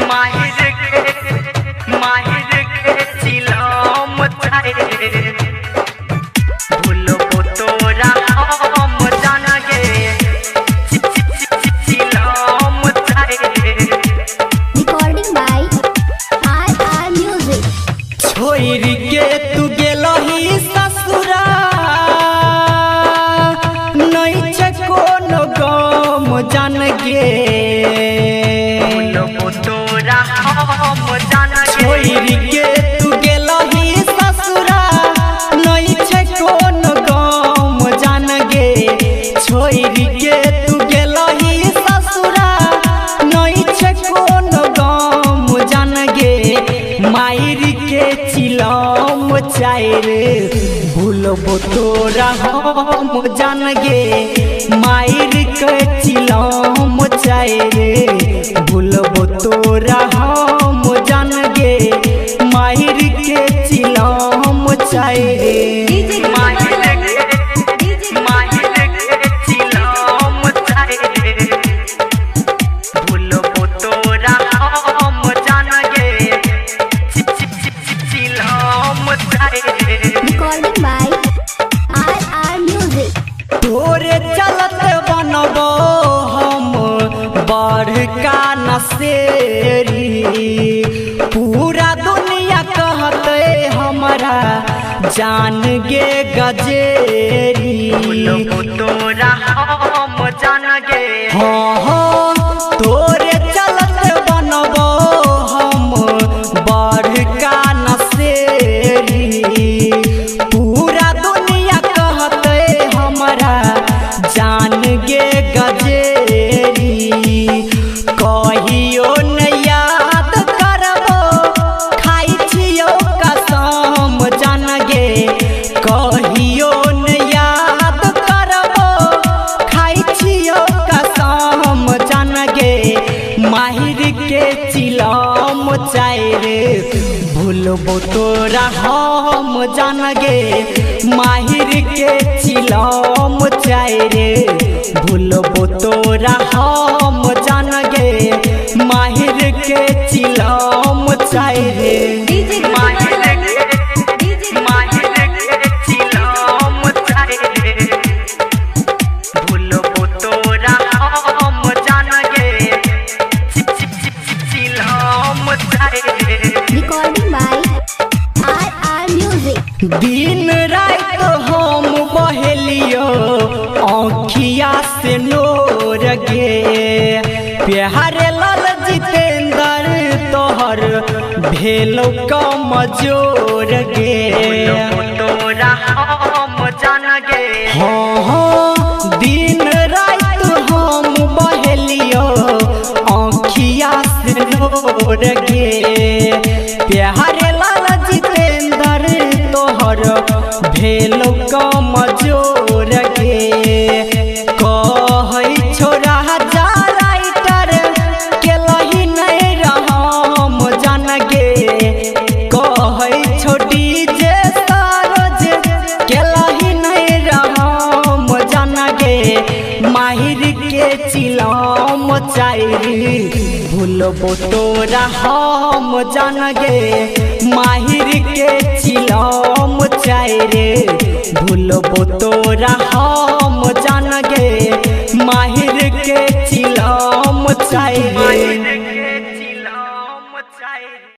माहिर के चिलम चाहे भूलबो तोरा हम जानगे चिलम चाहे। Recording by RR music. छोड़ के तू गेलही ससुरा नहीं छे कोनो गम जानगे छोड़ के तू गेलही ससुरा नहीं छे कोनो गम जानगे छोड़ के तू गेलही ससुरा नहीं छे कोनो गम जानगे मायर के चिलम चाहे भूलबो तोरा हम जानगे मायर के चिलम चाहे भूलबो तोरा हम जानगे मायर के चिलम चाहे। Recording by RR music. तोरे चलत बनबो हम बड़का नसेरी पूरा दुनिया कहते हमरा जान गे गजेरी तोरा हम जानगे हाँ तोरे चलत बनबो हम बड़का नसेरी पूरा दुनिया कहते हमरा जान गे गजेरी कहियो न याद करबो खाई छियो कसम जानगे कहियो न याद करबो खाई छियो कसम जानगे माहिर के चिलम चाहे भूलबो तोरा हम जानगे माहिर के चिलम चाहे भूलबो तोरा हम जानगे माहिर के चिलम चाहे। भूलबो तोरा हम जानगे चिलम चाहे। Recording by RR music. दिन रात हम बहेलियो आँखिया से नोर गे प्यारे लाल जितेंद्र तोहर भेलो कमजोर गे तोरा हम जानगे हाँ दिन रात हम बहेलियो आँखिया से नोर गे प्यारे लाल जितेंद्र तोहर भेलो कमजोर गे कहै छोरा जा राइटर केलही नहीं रहम जानगे कहै छोटी जे सरोज केलही नहीं रहम जानगे माहिर के चिलम चाहे भूलबो तोरा हम जानगे माहिर के चिलम चाहे भूलबो तोरा हम जानगे माहिर के चिलम चाहे।